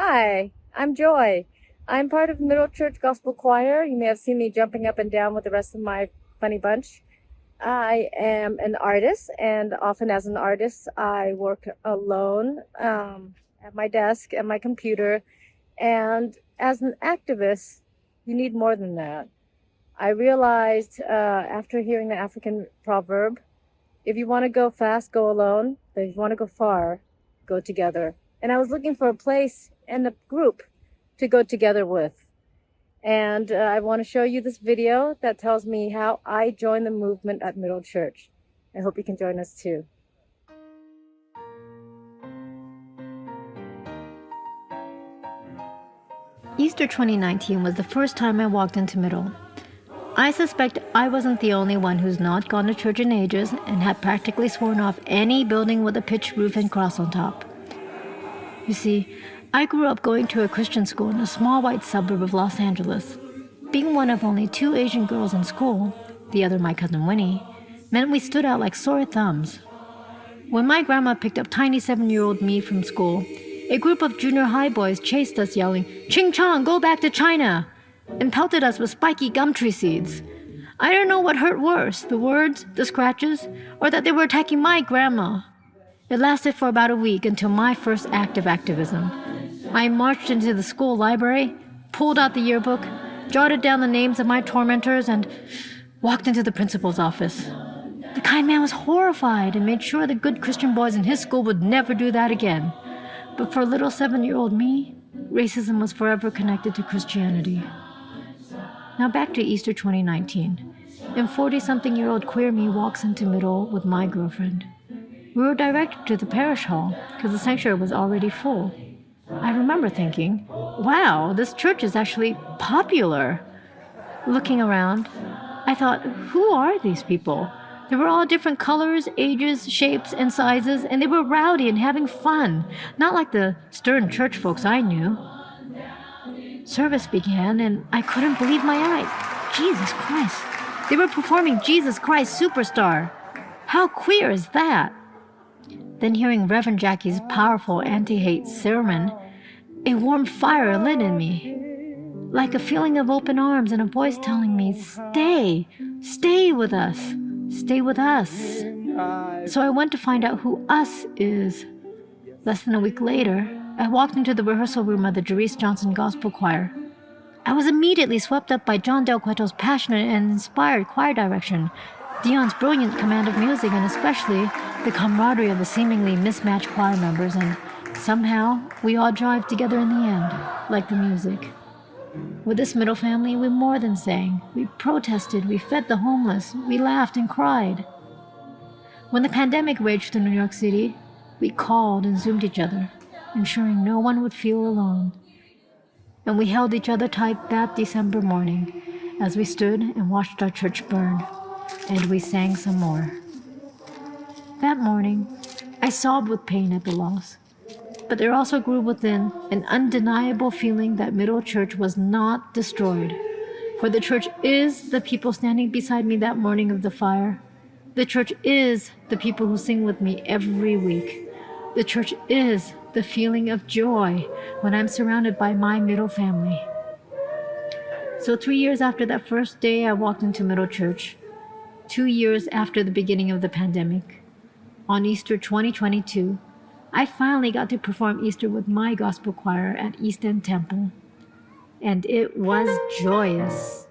Hi, I'm Joy. I'm part of Middle Church Gospel Choir. You may have seen me jumping up and down with the rest of my funny bunch. I am an artist, and often as an artist, I work alone at my desk, at my computer. And as an activist, you need more than that. I realized after hearing the African proverb, if you want to go fast, go alone. But if you want to go far, go together. And I was looking for a place and a group to go together with. And I want to show you this video that tells me how I joined the movement at Middle Church. I hope you can join us too. Easter 2019 was the first time I walked into Middle. I suspect I wasn't the only one who's not gone to church in ages and had practically sworn off any building with a pitched roof and cross on top. You see, I grew up going to a Christian school in a small white suburb of Los Angeles. Being one of only 2 Asian girls in school, the other my cousin Winnie, meant we stood out like sore thumbs. When my grandma picked up tiny 7-year-old me from school, a group of junior high boys chased us yelling, "Ching Chong, go back to China!" and pelted us with spiky gum tree seeds. I don't know what hurt worse, the words, the scratches, or that they were attacking my grandma. It lasted for about a week until my first act of activism. I marched into the school library, pulled out the yearbook, jotted down the names of my tormentors, and walked into the principal's office. The kind man was horrified and made sure the good Christian boys in his school would never do that again. But for little 7-year-old me, racism was forever connected to Christianity. Now back to Easter 2019, and 40-something-year-old queer me walks into Middle with my girlfriend. We were directed to the parish hall because the sanctuary was already full. I remember thinking, wow, this church is actually popular. Looking around, I thought, who are these people? They were all different colors, ages, shapes, and sizes, and they were rowdy and having fun, not like the stern church folks I knew. Service began, and I couldn't believe my eyes. Jesus Christ. They were performing Jesus Christ Superstar. How queer is that? Then hearing Reverend Jackie's powerful anti-hate sermon, a warm fire lit in me. Like a feeling of open arms and a voice telling me, stay with us, stay with us. So I went to find out who us is. Less than a week later, I walked into the rehearsal room of the Jerice Johnson Gospel Choir. I was immediately swept up by John Del Cueto's passionate and inspired choir direction, Dion's brilliant command of music, and especially the camaraderie of the seemingly mismatched choir members, and somehow we all jived together in the end, like the music. With this Middle family, we more than sang. We protested, we fed the homeless, we laughed and cried. When the pandemic raged through New York City, we called and Zoomed each other, ensuring no one would feel alone. And we held each other tight that December morning as we stood and watched our church burn, and we sang some more. That morning, I sobbed with pain at the loss, but there also grew within an undeniable feeling that Middle Church was not destroyed. For the church is the people standing beside me that morning of the fire. The church is the people who sing with me every week. The church is the feeling of joy when I'm surrounded by my Middle family. So 3 years after that first day I walked into Middle Church, 2 years after the beginning of the pandemic, on Easter 2022, I finally got to perform Easter with my gospel choir at East End Temple. And it was joyous.